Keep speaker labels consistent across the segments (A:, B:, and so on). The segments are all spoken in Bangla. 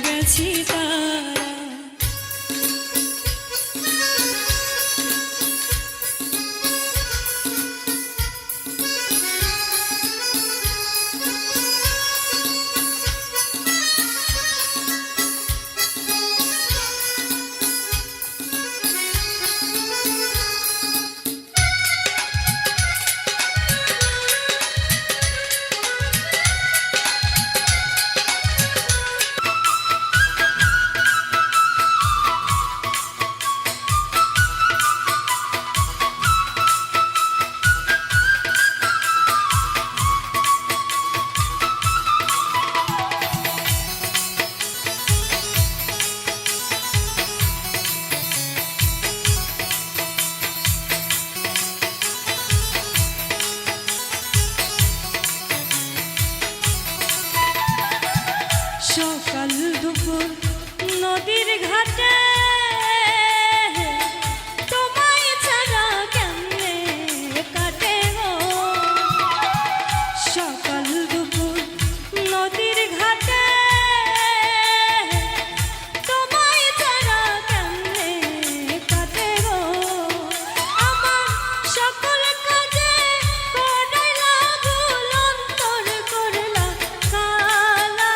A: গেছি তারা। সকাল দুপুর নদীর ঘাটে তোমায় ছাড়া কেমনে কাটে গো। সকাল দুপুর নদীর ঘাটে তোমায় ছাড়া কেমনে কাটে গো। আমার সকল কাজে করাইলা ভুল অন্তর করলা কালা।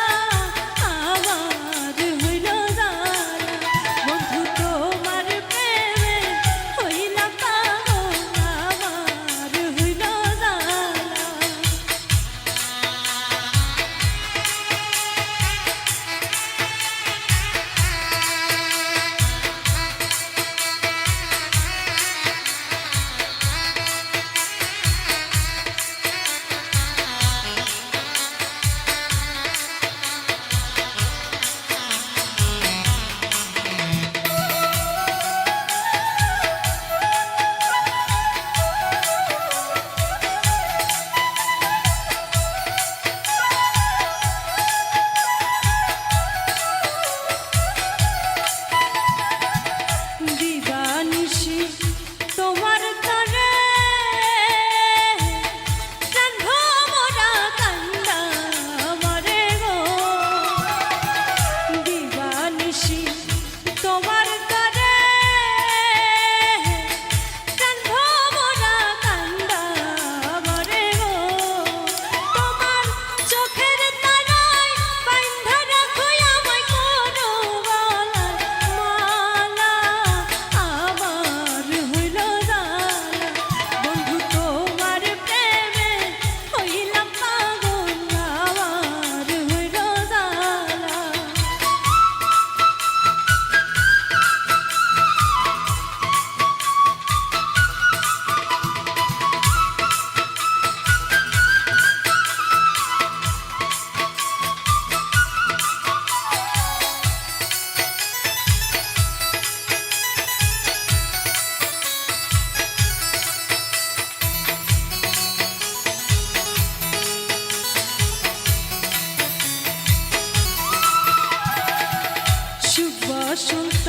A: বসন্ত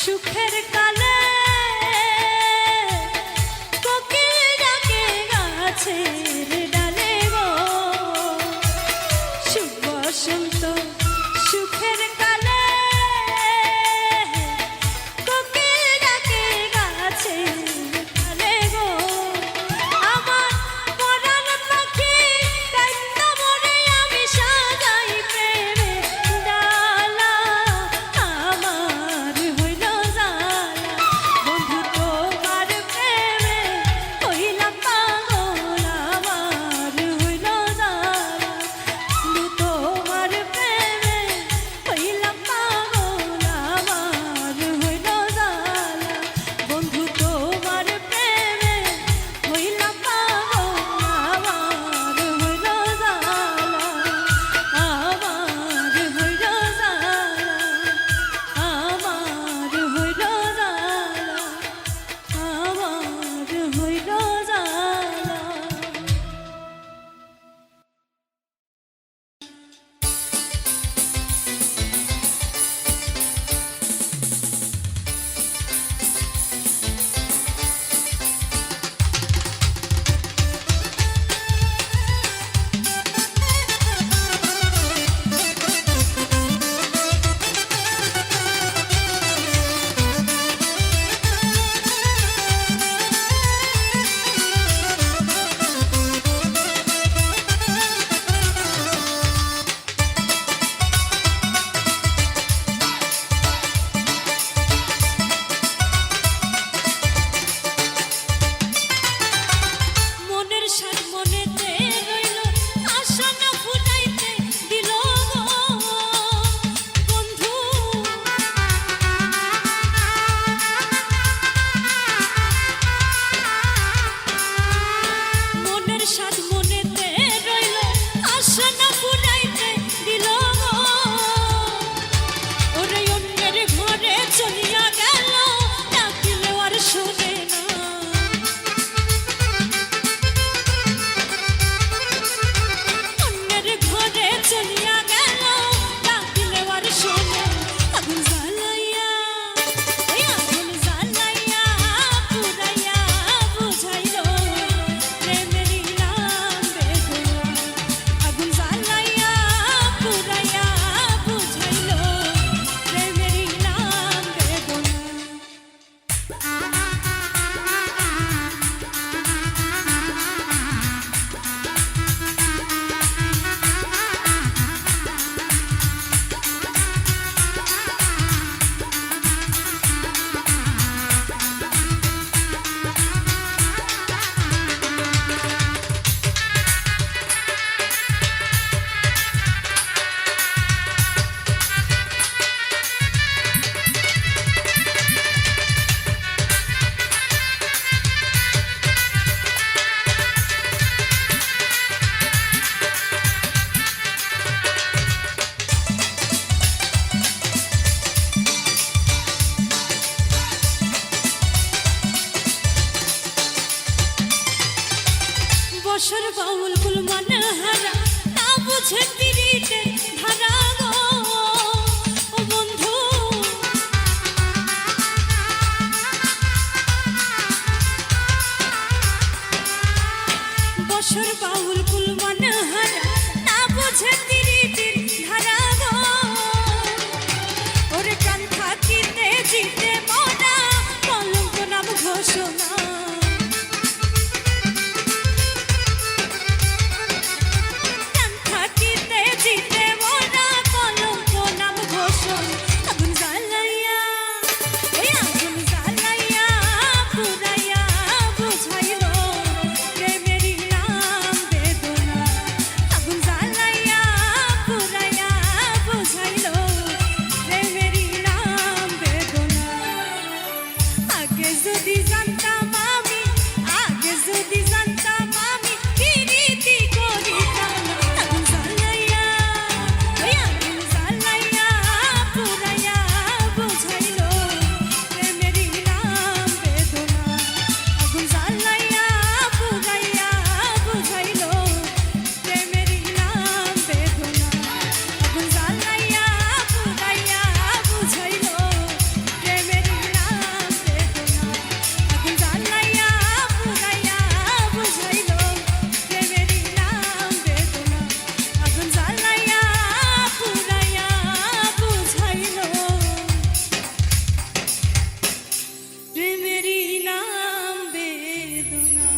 A: সুখের কালে কোকিল ডাকে গাছের ডালে গো। শুভ বসন্ত সুখের কালে কোকিল ডাকে গাছের ডালে গো। আমার পরাণ পাখি কান্না মরে আমি সাজাই প্রেমের ডালা। আমার হইল জালা বন্ধু তোমার প্রেমে হইলাম পাগল। আমার বুঝে পিরিতের ধারা গো ও বন্ধু বসর বাউল কুল মনোহরা না বুঝে পিরিতের ধারা গো ওরে প্রাণ থাকিতে জিতে মনা কলঙ্ক নাম ঘোষণা যদি জানতাম আমি আগে যদি জানতাম আমি পিরিতি করিতাম না আগুন জ্বালাইয়া ওই আগুন জ্বালাইয়া পুরাইয়া বুঝাইলো প্রেমেরই নাম বেদনা আগুন জ্বালাইয়া পুরাইয়া বুঝাইলো প্রেমেরই নাম বেদনা আগুন জ্বালাইয়া পুরাইয়া বুঝাইলো প্রেমেরই নাম বেদনা আগুন জ্বালাইয়া পুরাইয়া বুঝাইলো প্রেমেরই নাম বেদনা আগুন জ্বালাইয়া পুরাইয়া বুঝাইলো প্রেমেরই নাম বেদনা।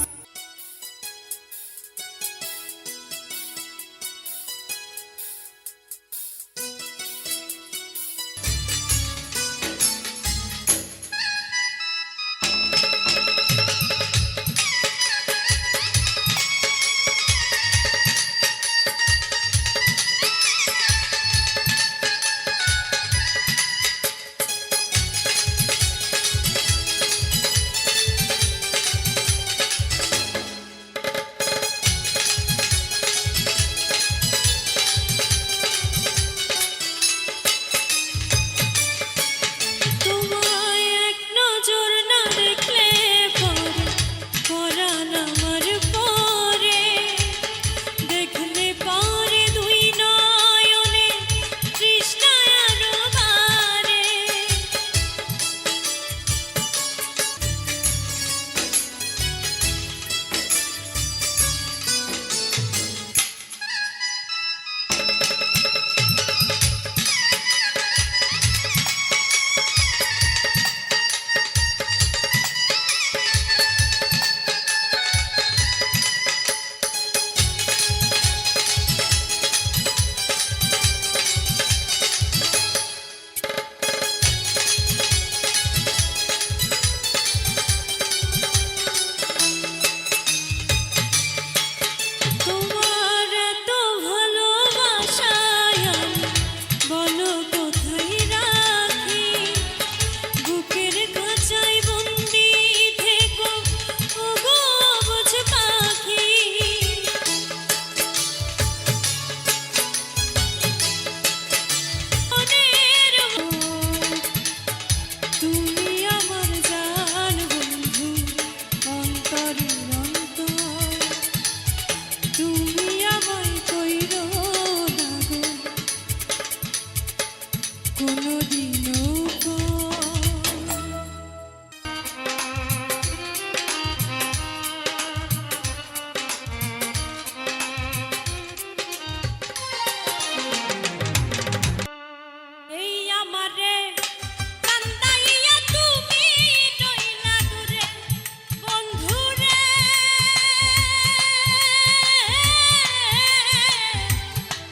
A: তোমায় এক নজর না দেখলে পরে পরাণ আমার পরে দেখলে পরে দুই নয়নে তৃষ্ণায় আরো বাড়ে তোমার এত ভালোবাসায় আমি বলো কোথায় রাখি বুকের খাঁচায় বন্দি থেকো ওগো অবুঝ পাখি মনের তুমি আমার জান বন্ধু অন্তরের অন্তর তুমি আমায় কইরো না গো কোনোদিনও এই আমারে কান্দাইয়া তুমি রইলা দূরে বন্ধুরে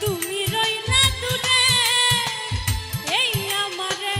A: তুমি রইলা দূরে এই আমারে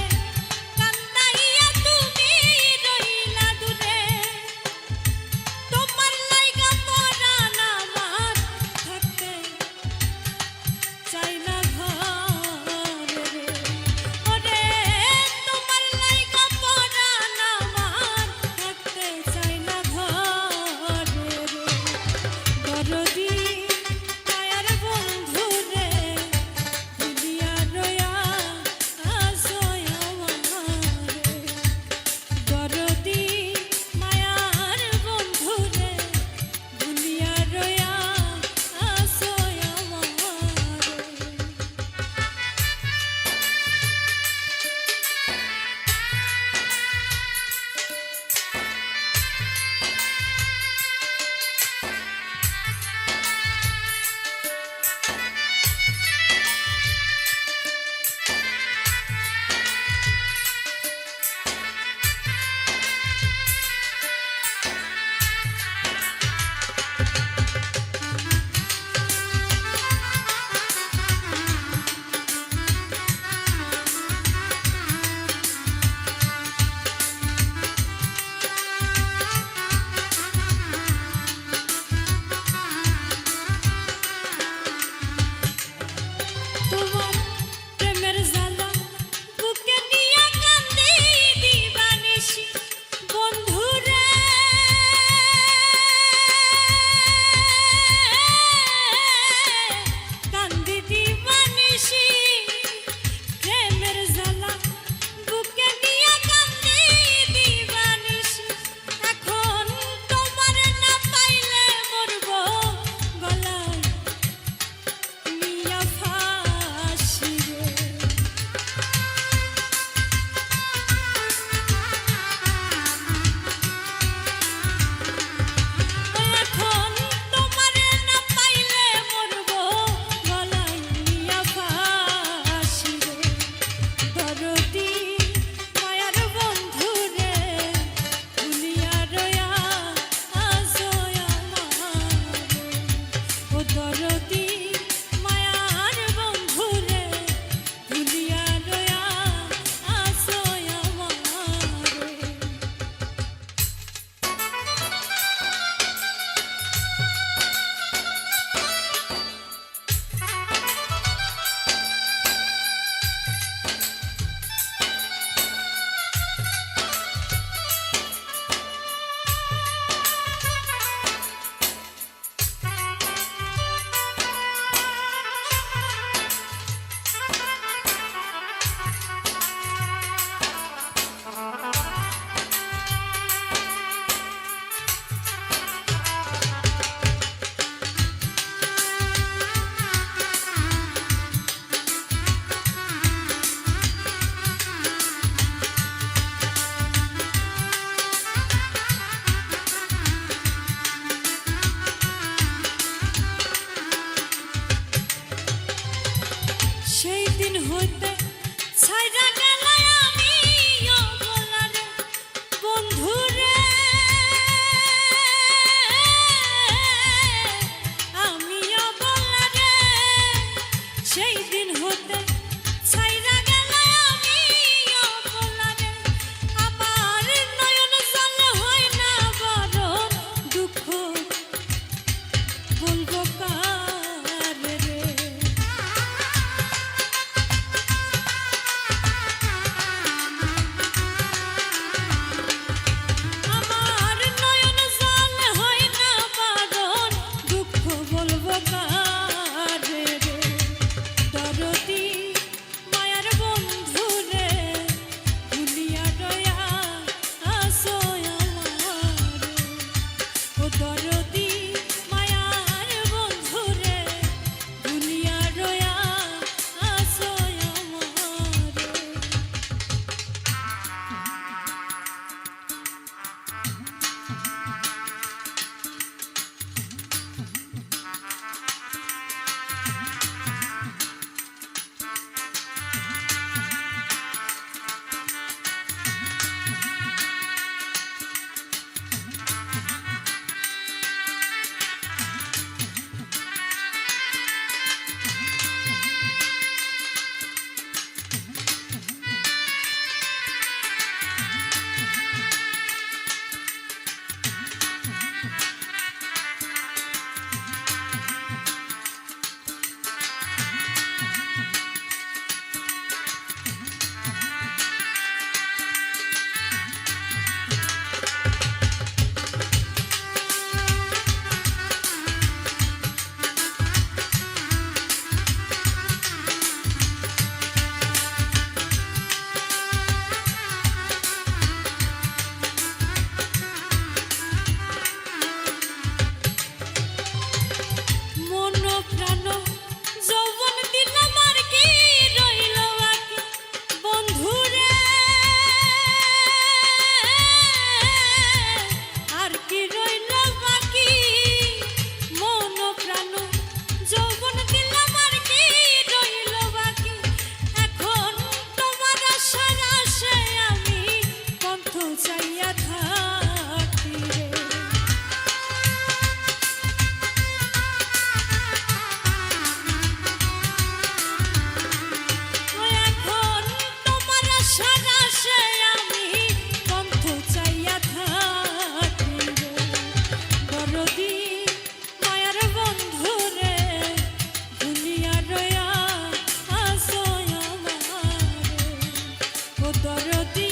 A: দরদি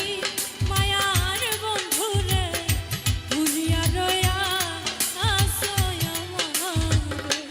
A: মায়ার বন্ধুরে ভুলিয়া রয়া আসো আমারে।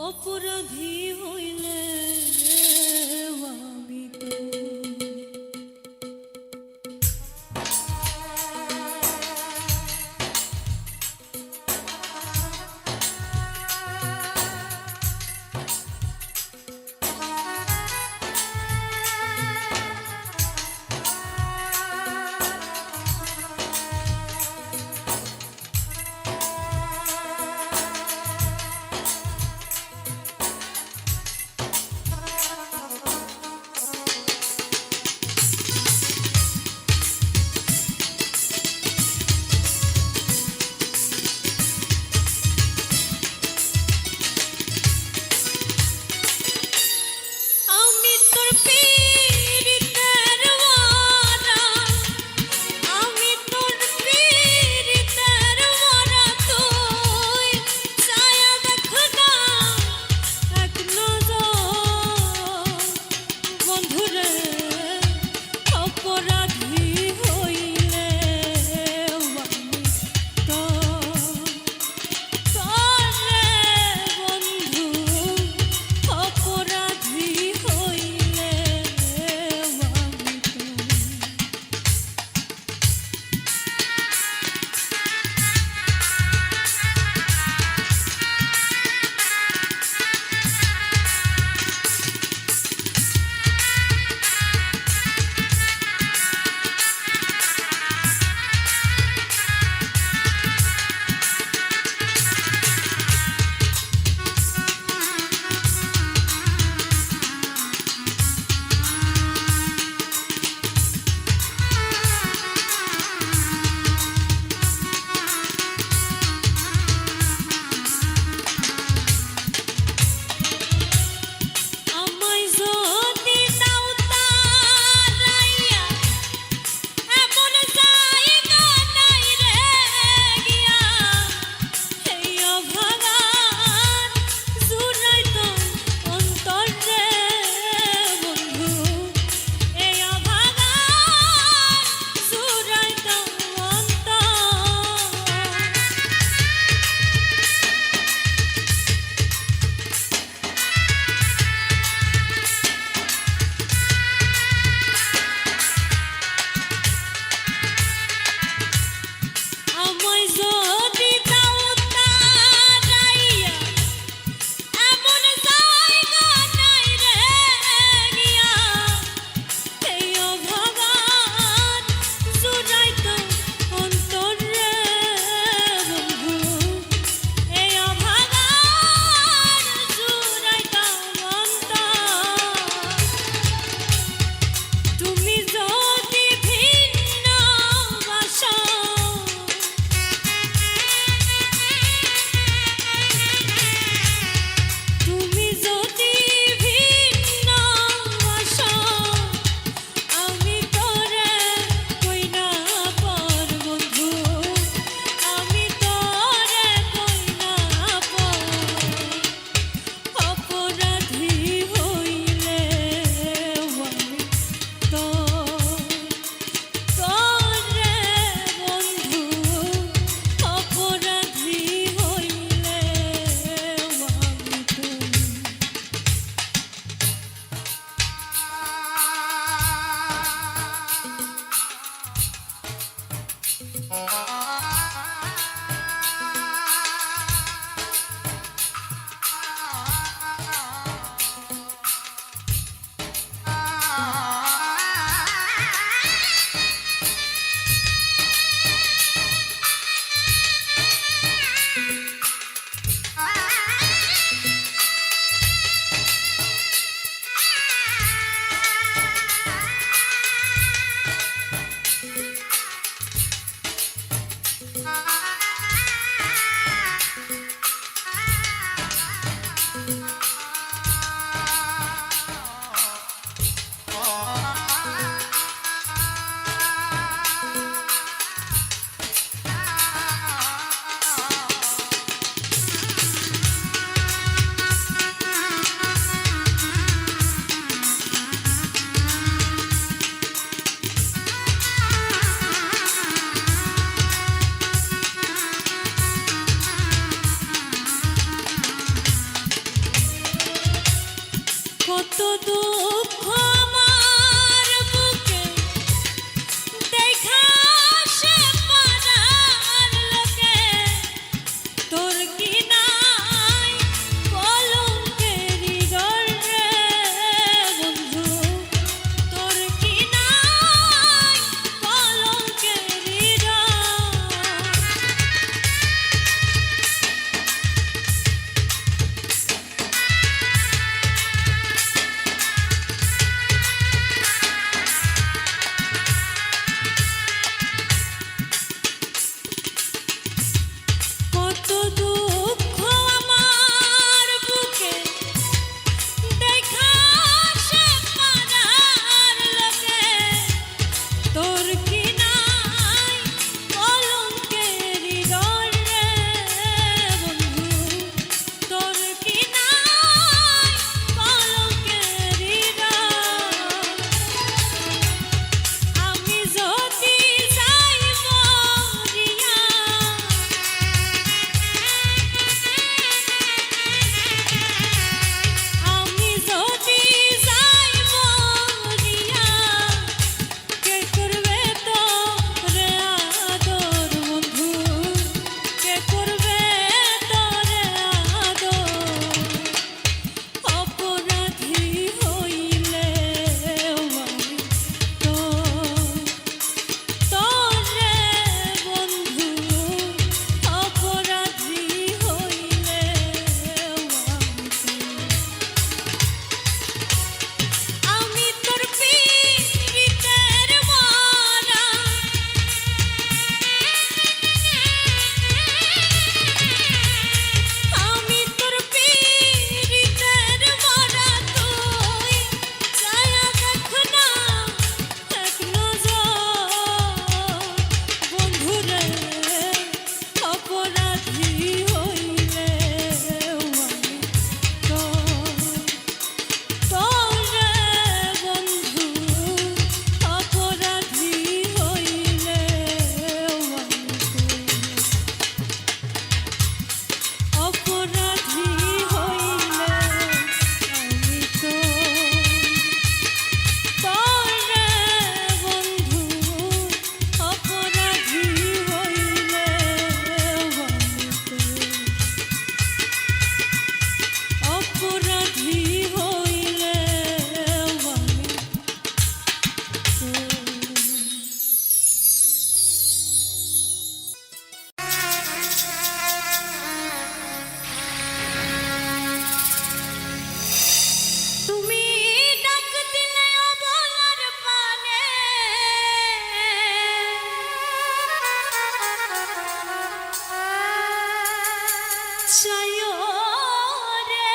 A: অপরাধী হইলে আমি তো কত দুঃখ আমার বুকে দেখা সে পাড়ার লোকে তোর কি নাই কলঙ্কেরি গর্বে বন্ধু তোর কি নাই কলঙ্কেরি কত দুঃখ আমার বুকে দেখা সে পাড়ার লোকে তোর কি নাই কলঙ্কেরি ডরে বন্ধু তোর কি নাই কলঙ্কেরি আমি যদি যাই মরিয়া আমি যদি যাই মরিয়া কে করবে তোরে আদর বন্ধু কে করবে তোরে আদর অপরাধী হইলে আমি তোরে বন্ধু অপরাধী হইলে আমি তোর পীড়িতের মারা আমি তোর পীড়িতের মারা তুই ছায়া দেখ না এক নজর বন্ধুরে অপরাধী হইলে আমি তোরে বন্ধু অপরাধী হইলে অপরাধী হইলে আমি তোরে বন্ধু অপরাধী হইলে অপরাধী হইলে তুমি ডাক দিলে অবলার পানে চাইও রে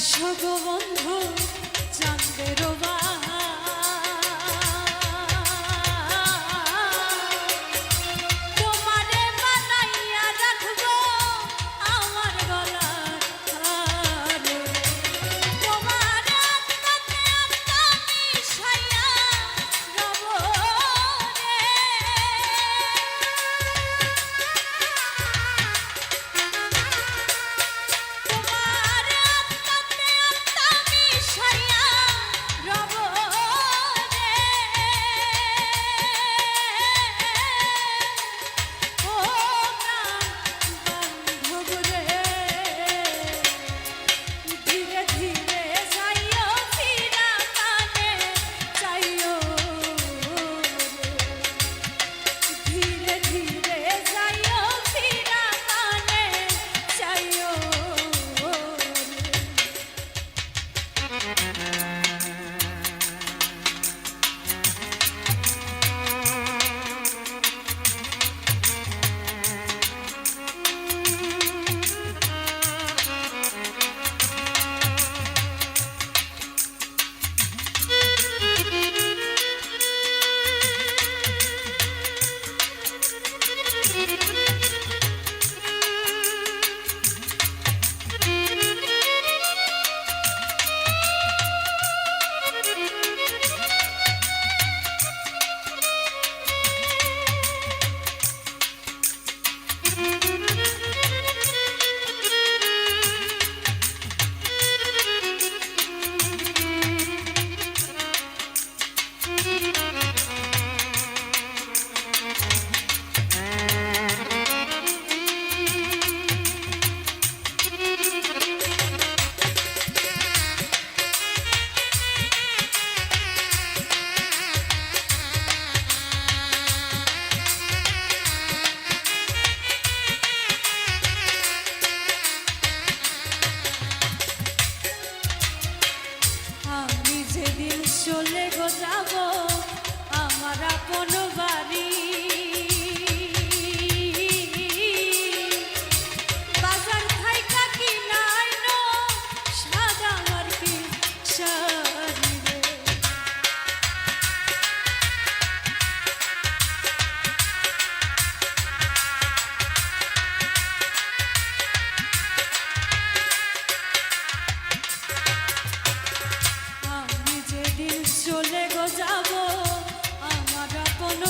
A: আসো গো বন্ধু চাঁদের তোমারে বানাইয়া রাখবো আমার গলার হারে। তোমার আত্মাতে আত্মা মিশাইয়া রব রে। তোমার আত্মাতে আত্মা মিশাইয়া রব রে। ও প্রাণ বান্ধব রে, ধীরে ধীরে যাইও ফিরা কানে চাইও রে। ধীরে ধীরে যাইও ফিরা কানে চাইও আমি যেদিন চলে গো যাব আমার আপন বাড়ি। বাজার থাইকা কিনাইনো সাদা আমার কি শাড়ি রে। আমি যেদিন চলে গো যাব আমার আপন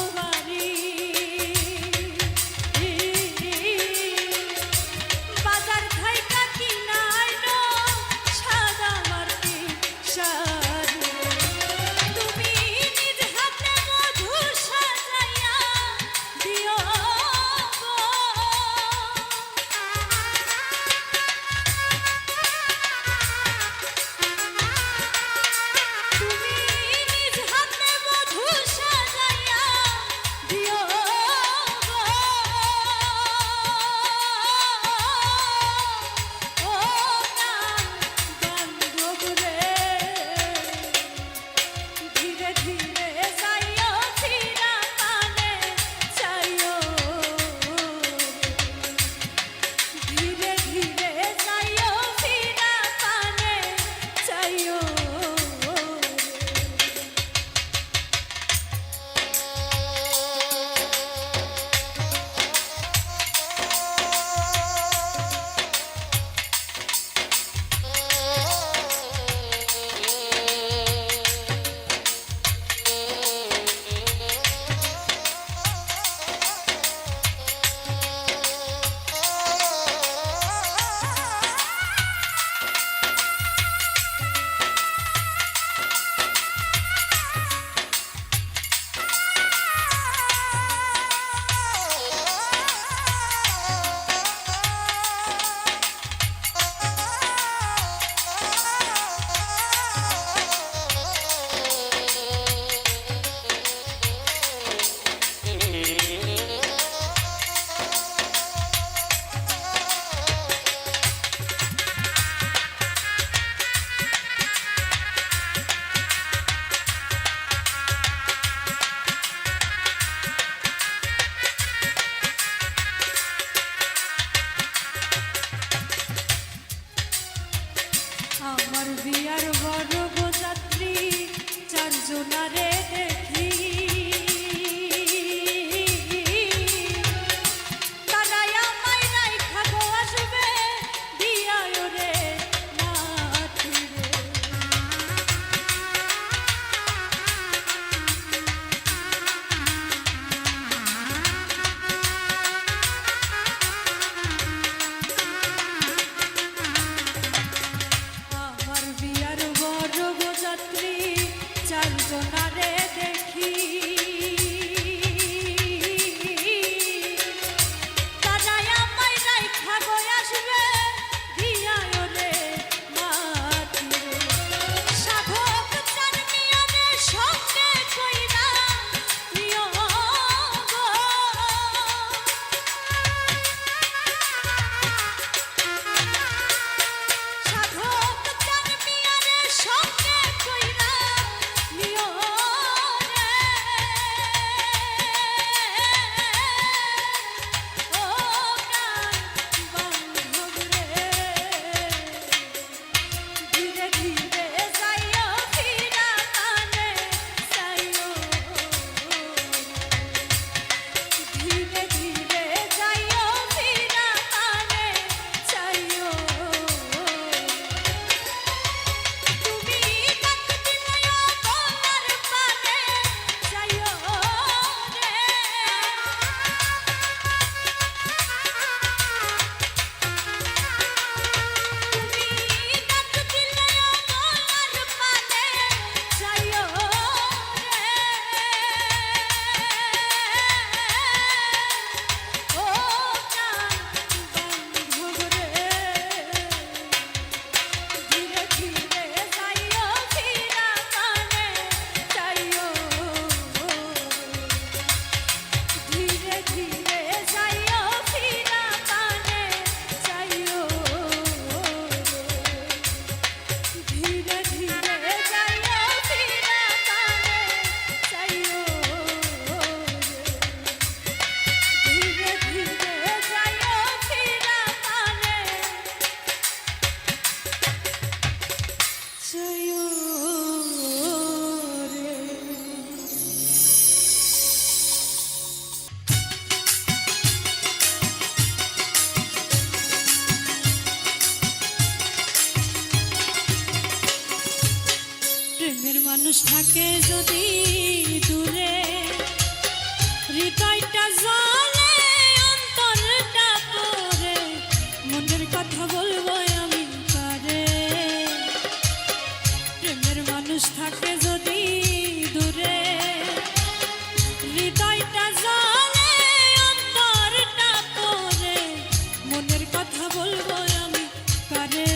A: আমার বিয়ার বড় যাত্রী চারজনারে দেখি তারাই আমায় রাইখা গো আসবে দিয়ায় রে নাতি রে। আমার বিয়ার বড় যাত্রী চারজনারে দেখি তারাই আমায় রাইখা গো আসবে দিয়ায় রে নাতি রে। সাধক চার মিয়ারে সঙ্গে কইরা নিও গো সাধক চার মিয়ারে সঙ্গে কইরা নিও রে। ও প্রাণ বান্ধব রে, ধীরে ধীরে যাইও ফিরা কানে যাইও, ধীরে ধীরে যাইও ফিরা কানে যাইও। তুমি ডাক দিলেও গলার পানে যাইও রে। তুমি ডাক দিলেও গলার পানে যাইও রে। ও প্রাণ বান্ধব রে, ধীরে ধীরে যাইও ফিরা কানে যাইও, ধীরে ধীরে যাইও ফিরা কানে যাইও রে। ধীরে ধীরে যাইও ফিরা কানে যাইও রে। ধীরে ধীরে যাইও ফিরা কানে যাইও রে। প্রেমের মানুষ থাকে যদি দূরে, হৃদয়টা জ্বলে অন্তরটা পড়ে, মনের কথা বলবো আমি কারে। প্রেমের মানুষ থাকে যদি দূরে, হৃদয়টা জ্বলে অন্তরটা পড়ে, মনের কথা বলবো আমি কারে।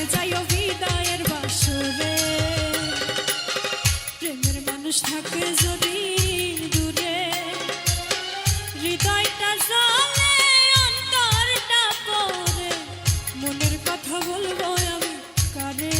A: ভেসে যাইও হৃদয়ের বাসরে প্রেমের মানুষ থাকে যদি দূরে হৃদয়টা জ্বলে অন্তরটা পড়ে মনের কথা বলবো আমি কারে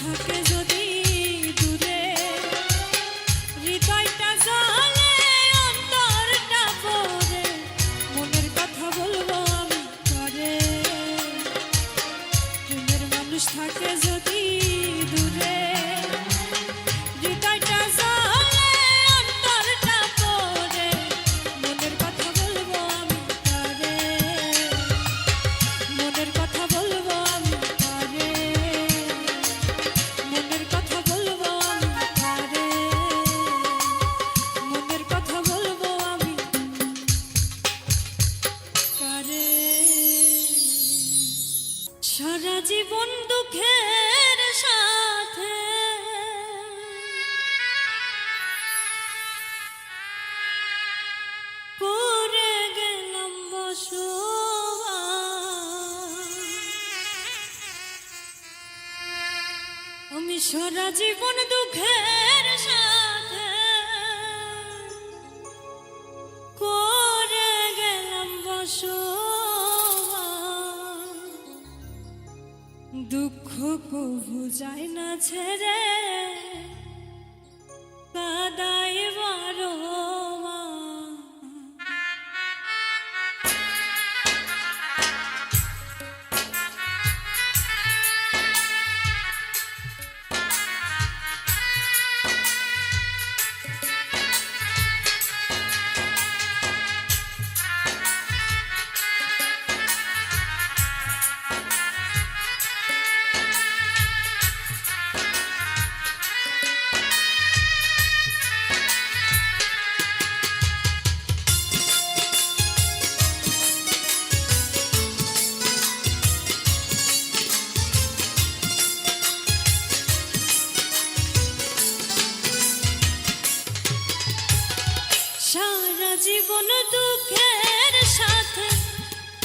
A: থাকে যদি দূরে হৃদয়টা জ্বলে অন্তরটা পড়ে মনের কথা বলবো আমি কারে প্রেমের মানুষ থাকে যদি দূরে হৃদয়টা জ্বলে অন্তরটা পড়ে মনের কথা বলবো আমি কারে মনের কথা বলবো আমি কারে মনের কথা বলবো আমি কারে মনের কথা বলবো আমি কারে সারা জীবন দুঃখের সাথে করে গেলাম বসবাস আমি সারা জীবন দুঃখের সাথে করে গেলাম বসবাস দুঃখ কবু যায় না ছেড়ে কাদাই বারোয়া সারা জীবন দুঃখের সাথে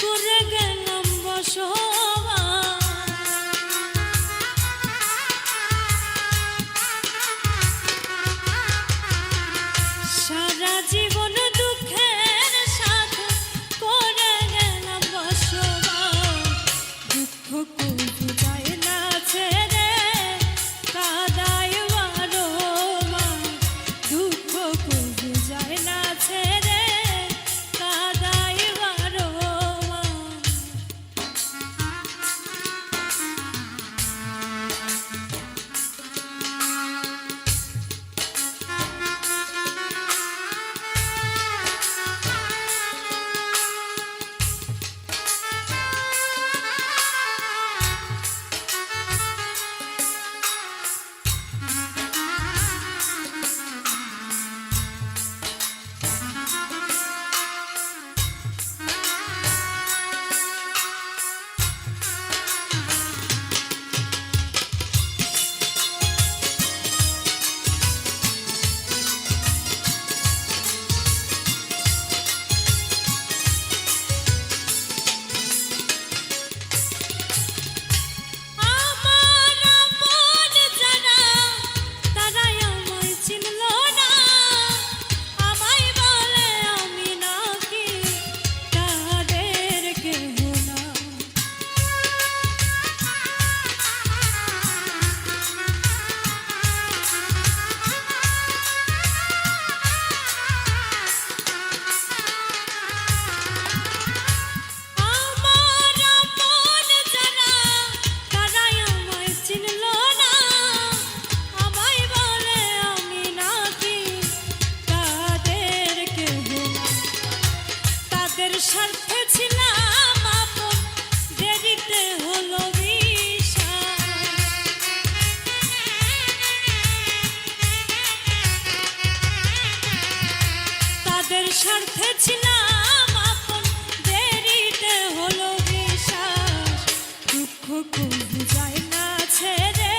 A: করে গেলাম বসবাস সারা জীবন দুঃখের সাথে করে গেলাম বসবাস দুঃখ কবু যায় না ছেড়ে কাদাই বারোয়া দুঃখ কবু যায় না ছেড়ে কাদাই বারোয়া স্বার্থে ছিলাম আপন, দেরিতে হলো বিশ্বাস। দুঃখ কবু যায় না ছেড়ে,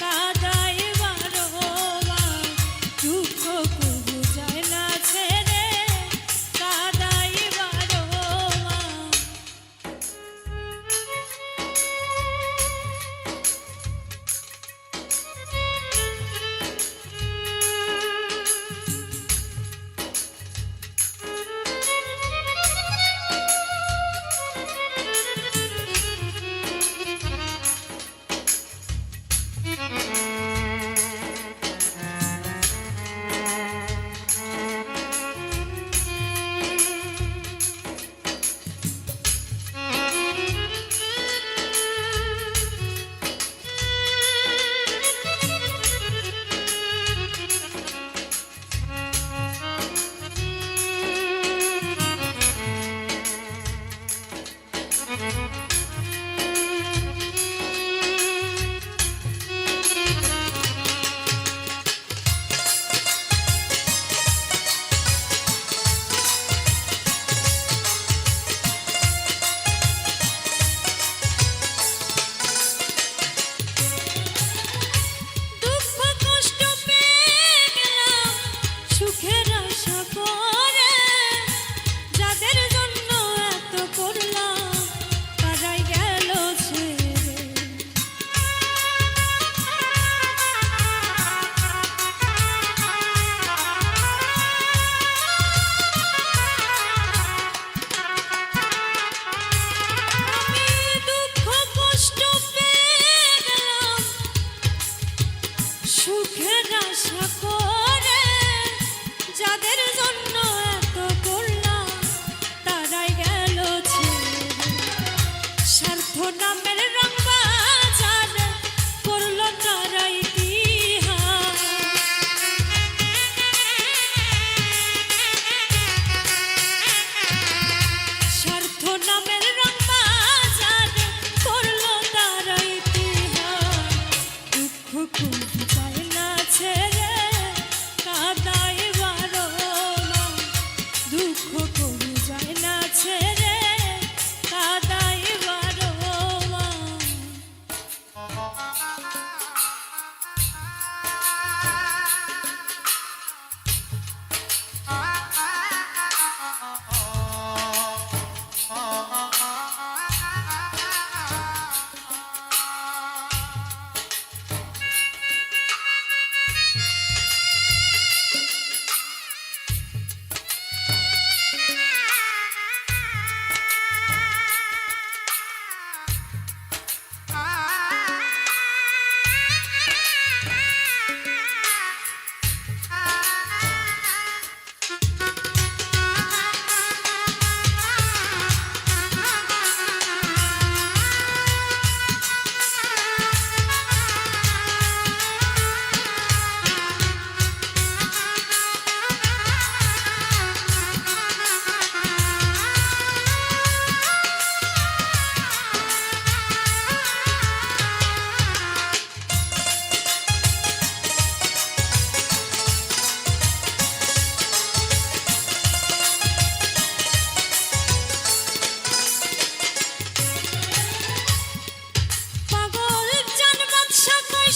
A: কাদাই বারবার। দুঃখ কবু যায় না ছেড়ে, কাদাই বারবার। সুখের আশা করে যাদের জন্য এত করলাম, তারাই গেল ছেড়ে। স্বার্থ নামের রং বাজার করল তারা ইতিহাস। স্বার্থ নামের রং বাজার করল তারা ইতিহাস। দুঃখ কবু যায় না ছেড়ে, কাদাই বারবার। দুঃখ কবু যায় না ছেড়ে, কাদাই বারবার।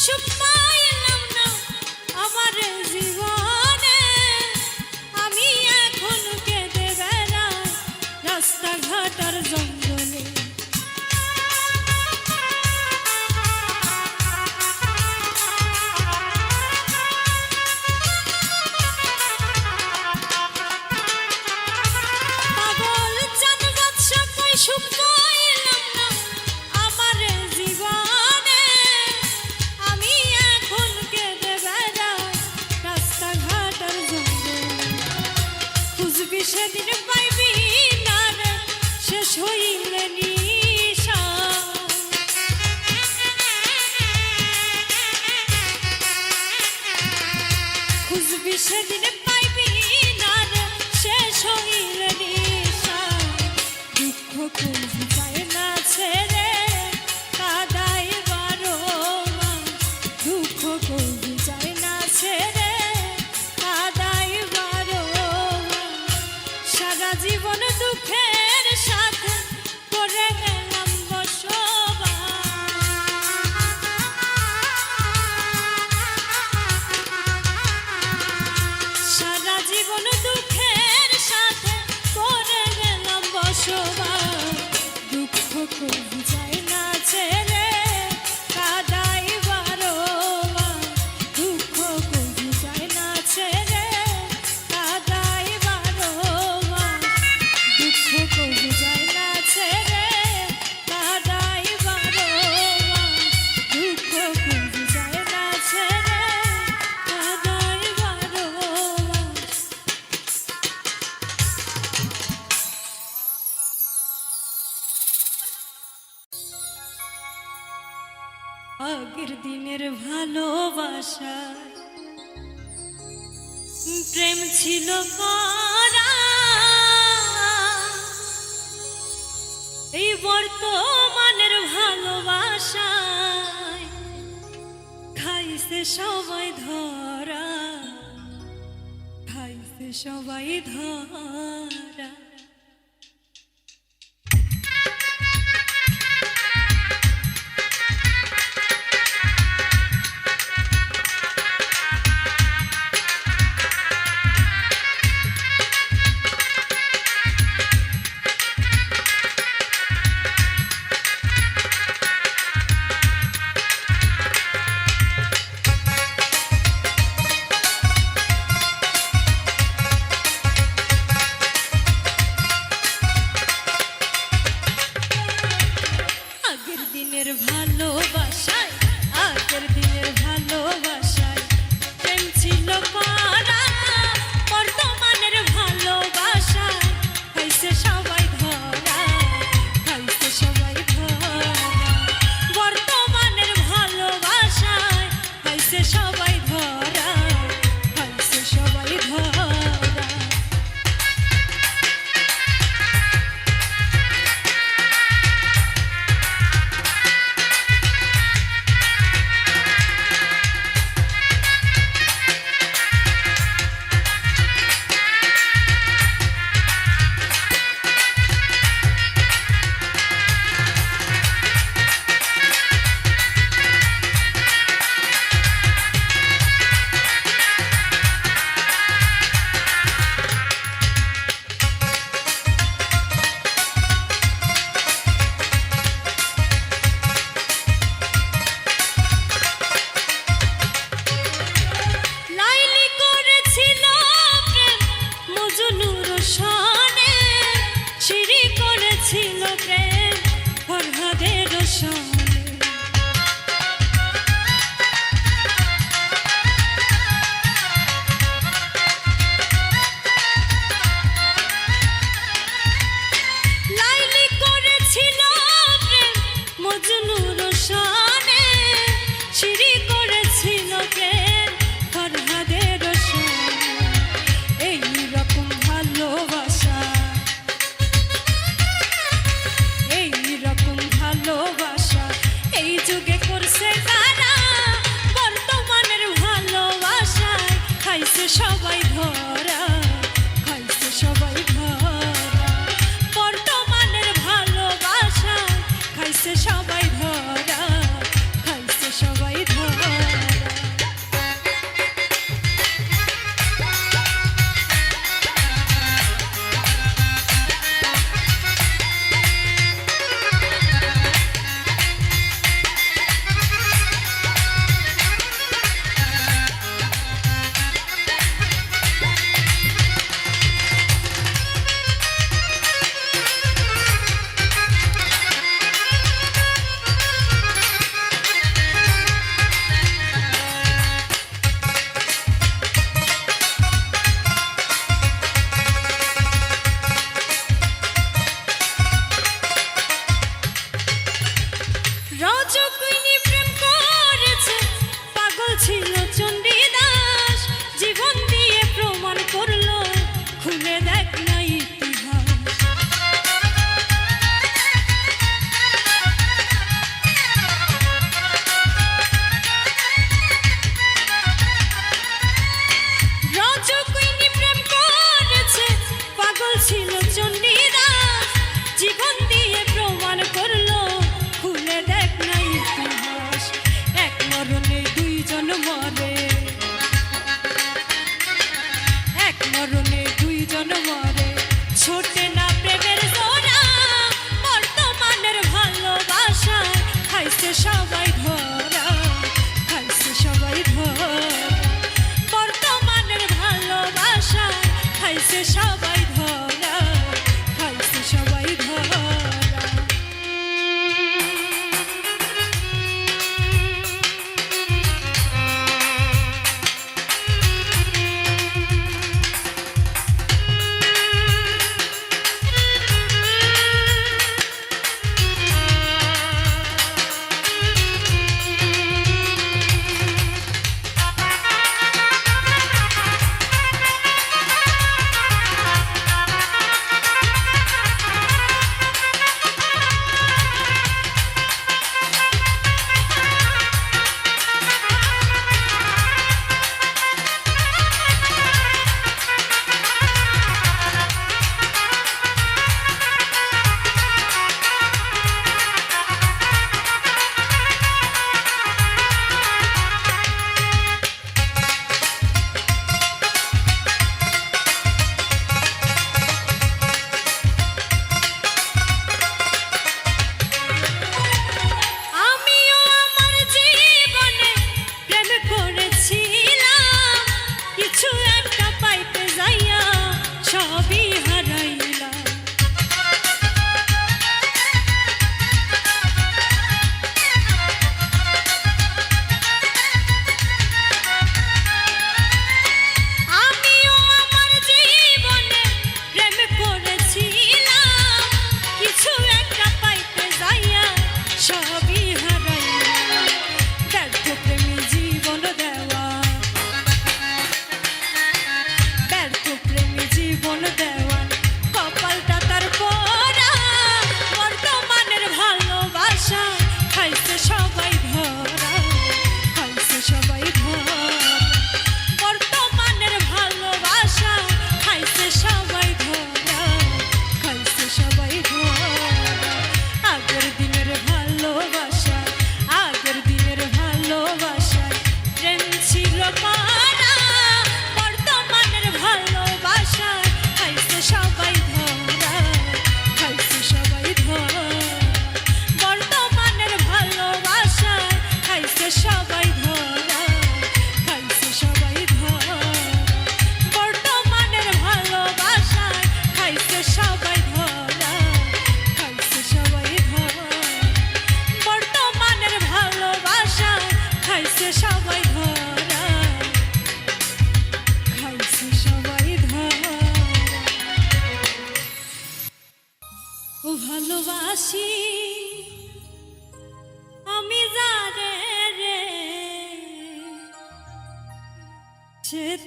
A: সুখ পাইলাম না আমার জীবনে, আমি এখন কেঁদে বেড়াই রাস্তাঘাট আর জঙ্গলে। পাগল চান বাদশা কই সুখ পাইলাম না আমার জীবনে, আমি এখন কেঁদে বেড়াই রাস্তাঘাট আর জঙ্গলে। খুঁজবি সেদিন পাইবি না রে, শেষ হইলে নিশা। খুঁজবি সেদিন পাইবি না রে, শেষ হইলে নিশা। দুঃখ কবু যায় না ছেড়ে, কাদাই বারবার। দুঃখ কবু যায় না ছেড়ে, কাদাই বারবার। আগের দিনের ভালোবাসা প্রেম ছিল করা, এই বর্তমানের ভালোবাসায় খাইছে সবাই ধরা, খাইছে সবাই ধরা। ভালোবাসায় আগের দিনের ভালোবাসায় প্রেম ছিল করা, বর্তমানের ভালোবাসায় খাইছে সবাই ধরা, খাইছে সবাই ধরা। বর্তমানের ভালোবাসায় খাইছে সবাই ধরা, খাইছে সবাই ধরা। সবাই ধরা, খাইছে সবাই ধরা। বর্তমানের ভালোবাসা খাইছে সবাই ধরা, খাইছে সবাই ধরা। রজকিনী প্রেম করেছে, পাগল ছিল চণ্ডীদাস, জীবন দিয়ে প্রমাণ করলো, খুলে দেখ না ইতিহাস। রজকিনী প্রেম করেছে, পাগল ছিল চণ্ডীদাস, জীবন দিয়ে প্রমাণ করলো, খুলে দেখ না ইতিহাস। এক মরণে দুইজন মরে, এক মরণে দুইজন মরে, ছোটে না প্রেমের জোড়া। বর্তমানের ভালোবাসায় খাইছে সবাই ধরা, খাইছে সবাই ধরা। বর্তমানের ভালোবাসায় খাইছে সবাই ধরা, খাইছে সবাই ধরা।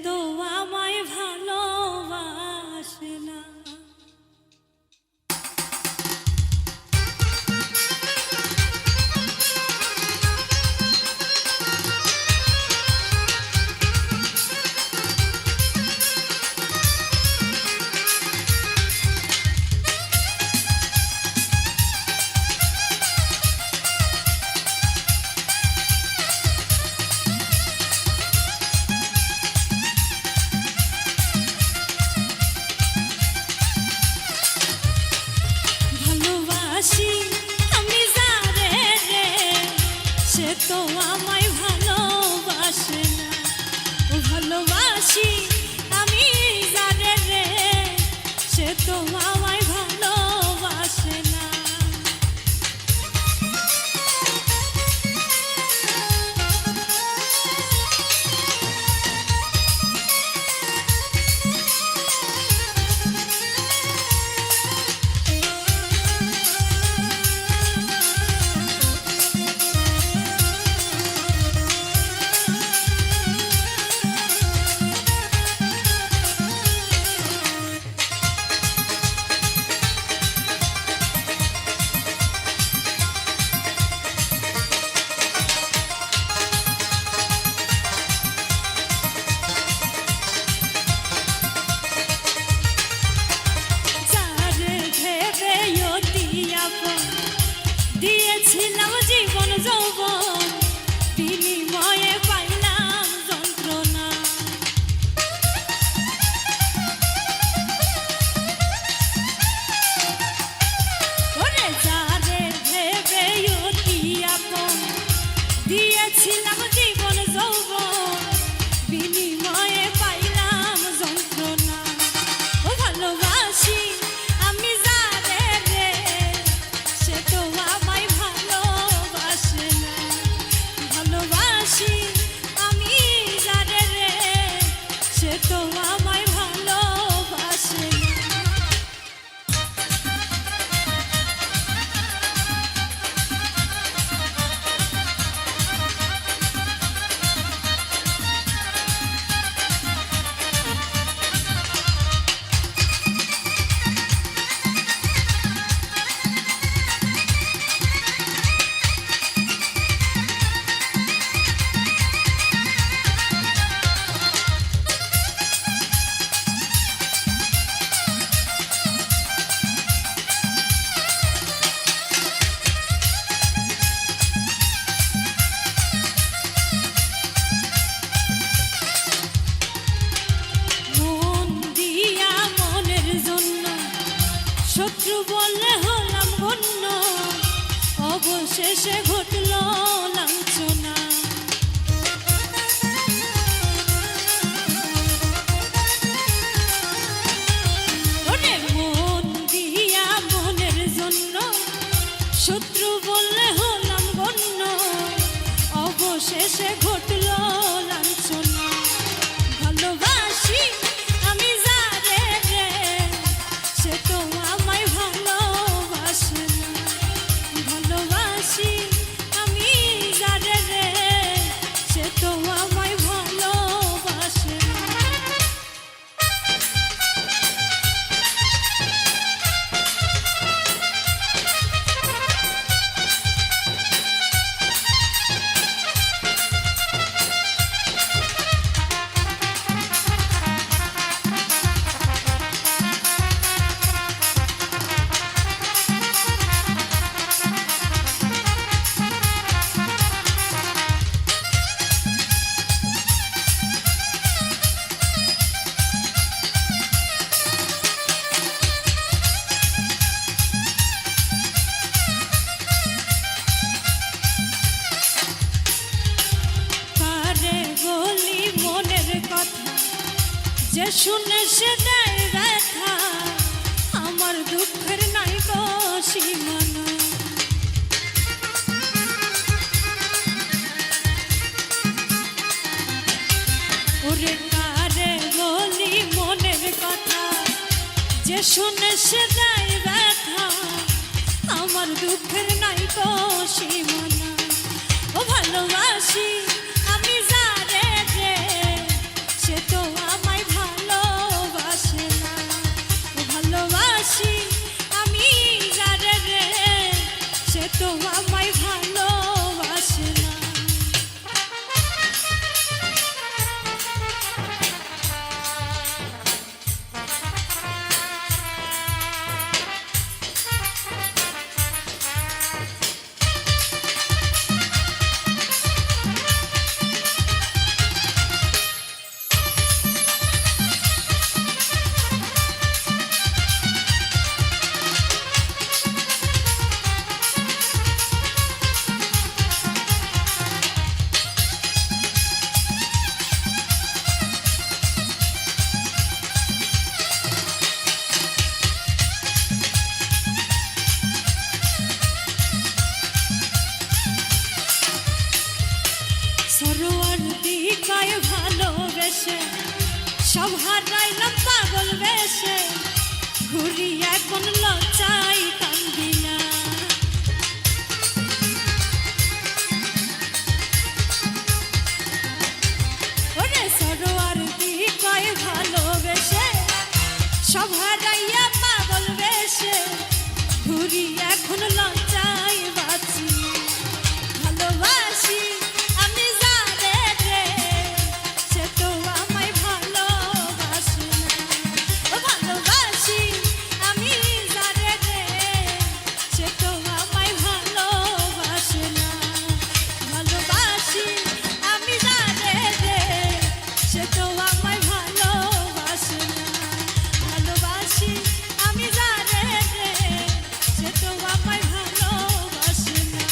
A: তো আমায় ভালোবাসে না। আমি যারে রে সে তো আমায় ভালোবাসে না। ভালোবাসি আমি যারে রে সে তো আমায় ভালোবাসে না। দিয়েছিলাম জীবন যৌবন বিনিময়ে পাইলাম যন্ত্রণা। ওরে যারে ভেবে অতি আপন দিয়েছিলাম জীবন যৌবন বিনিময়ে পাইলাম যন্ত্রণা। ও ভালোবাসি আমি যারে রে সে তো আমায় ভালোবাসে না। ভালোবাসি আমি যারে রে সে তো আমায় ভালোবাসে না। শত্রু বললে হলাম গণ্য অবশেষে ঘটল লাঞ্ছনা। ওরে মন দিয়া মনের জন্য শত্রু বললে হলাম গণ্য অবশেষে ঘটল লাঞ্ছনা। ভালোবাসি আমি যারে রে সে তো আমায় ভালোবাসে না। ভালোবাসি আমি যারে রে সে তো আমায় ভালোবাসে না। যে শুনে সে দেয় ব্যথা আমার দুঃখের নাই গো সীমানা। ওরে কারে বলি মনের কথা যে শুনে সে দেয় ব্যথা আমার দুঃখের নাই গো সীমানা। ও ভালোবাসি আমি যারে রে সে তো আমায় ভালোবাসে না। ভালোবাসি আমি যারে রে, সে তো আমায় ভালোবাসে না। সরোয়ার দিকায় ভালোবেসে সব হারাইলাম পাগল বেশে, ঘুরি এখন লজ্জায় কান্দি না। ওরে সরোয়ার দিকায় ভালোবেসে সব হারাইয়া পাগল বেশে, ঘুরি এখন লজ্জায় বাঁচি। ভালোবাসি আমি যারে রে, সে তো আমায় ভালোবাসে না। ভালোবাসি আমি যারে রে, সে তো আমায় ভালোবাসে না। ভালোবাসি আমি যারে রে, সে তো আমায় ভালোবাসে না। ভালোবাসি আমি যারে রে, সে তো আমায় ভালোবাসে না।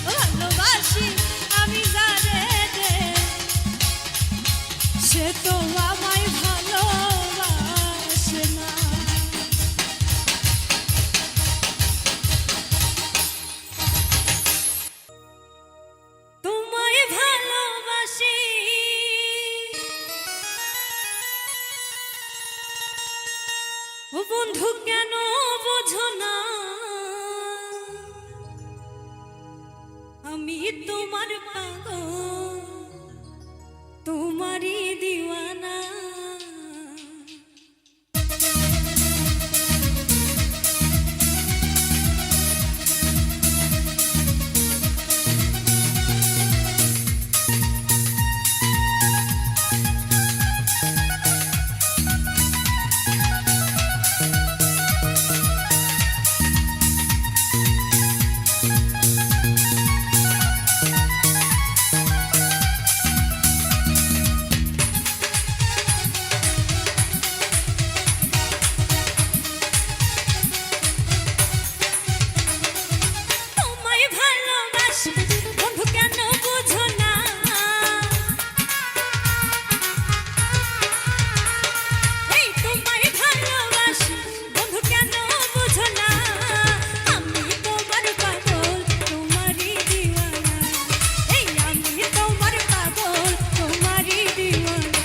A: ভালোবাসি আমি যারে রে, সে তো আমায় ভালোবাসে না। তোমায় ভালোবাসি ও বন্ধু, কেন বোঝো না আমি তোমার পাগল, তোমারই দিওয়ানা। তোমায় ভালোবাসি বন্ধু, কেন বোঝো না এই তোমায় ভালোবাসি বন্ধু, কেন বোঝো না আমি তোমার পাগল, তোমারই দিওয়ানা। এই আমি তোমার পাগল, তোমারই দিওয়ানা।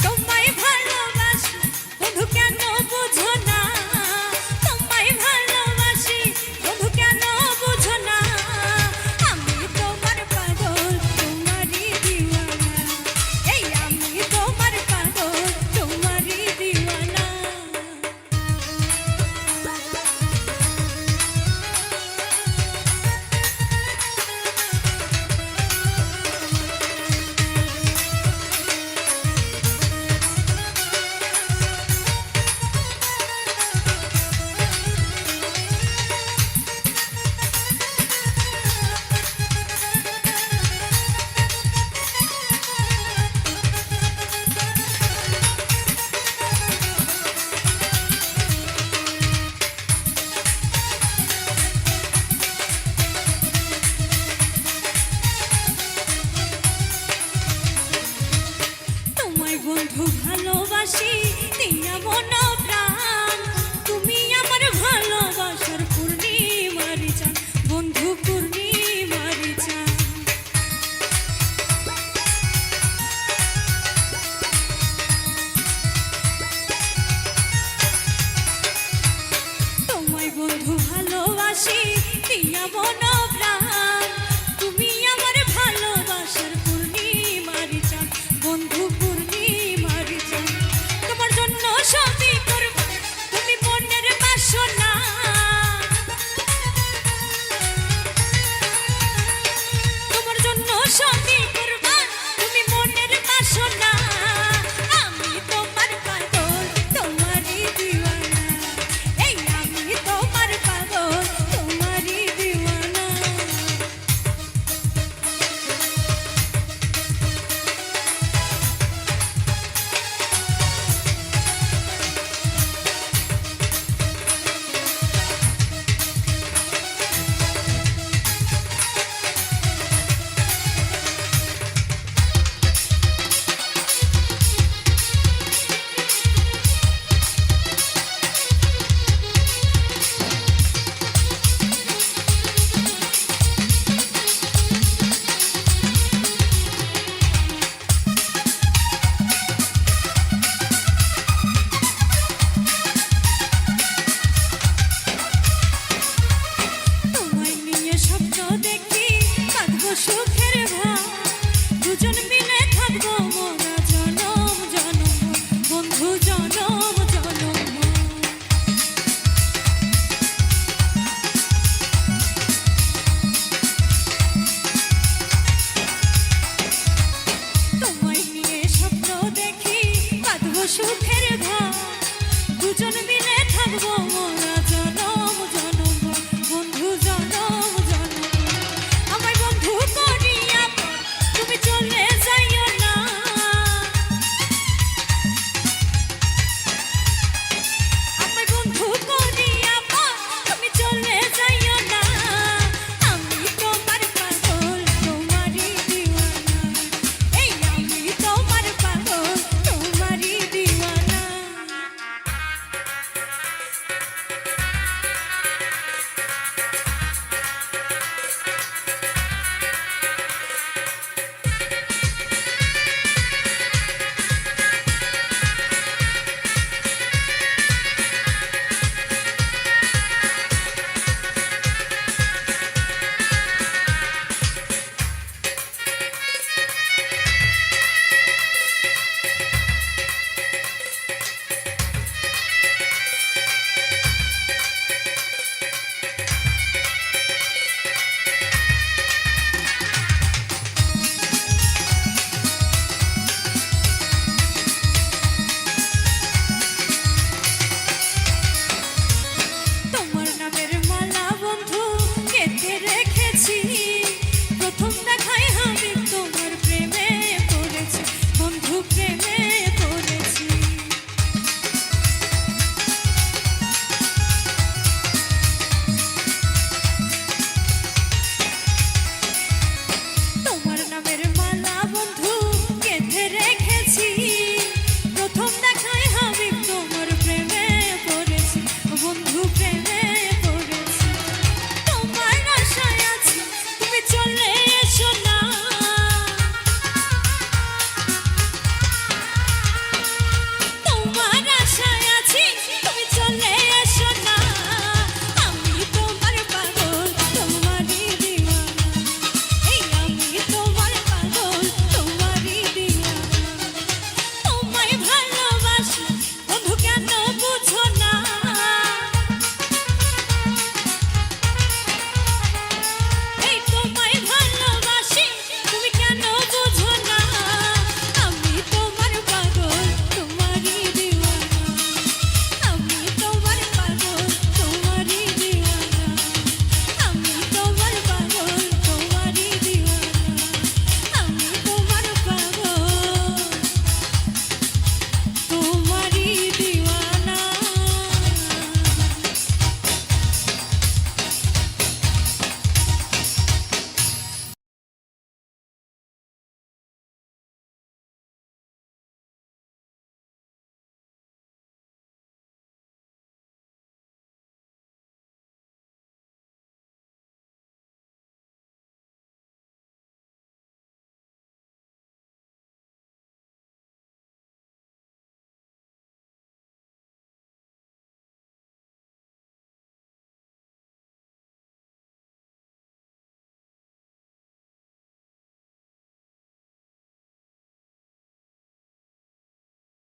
A: তোমায় ভালোবাসি বন্ধু, কেন বোঝো না। তোমায় ভালোবাসি বন্ধু, কেন বোঝো না আমি তোমার পাগল, তোমারই দিওয়ানা। এই আমি তোমার পাগল, তোমারই দিওয়ানা। তোমায় বন্ধু ভালোবাসি দিয়া মন প্রাণ, তুমি আমার ভালোবাসার পূর্ণিমার চাঁদ, বন্ধু পূর্ণিমার চাঁদ। তোমায় বন্ধু ভালোবাসি দিয়া মন প্রাণ, তুমি আমার ভালোবাসার পূর্ণিমার চাঁদ, বন্ধু পূর্ণিমার সুখের ঘর দুজন মিলে থাকবো মোরা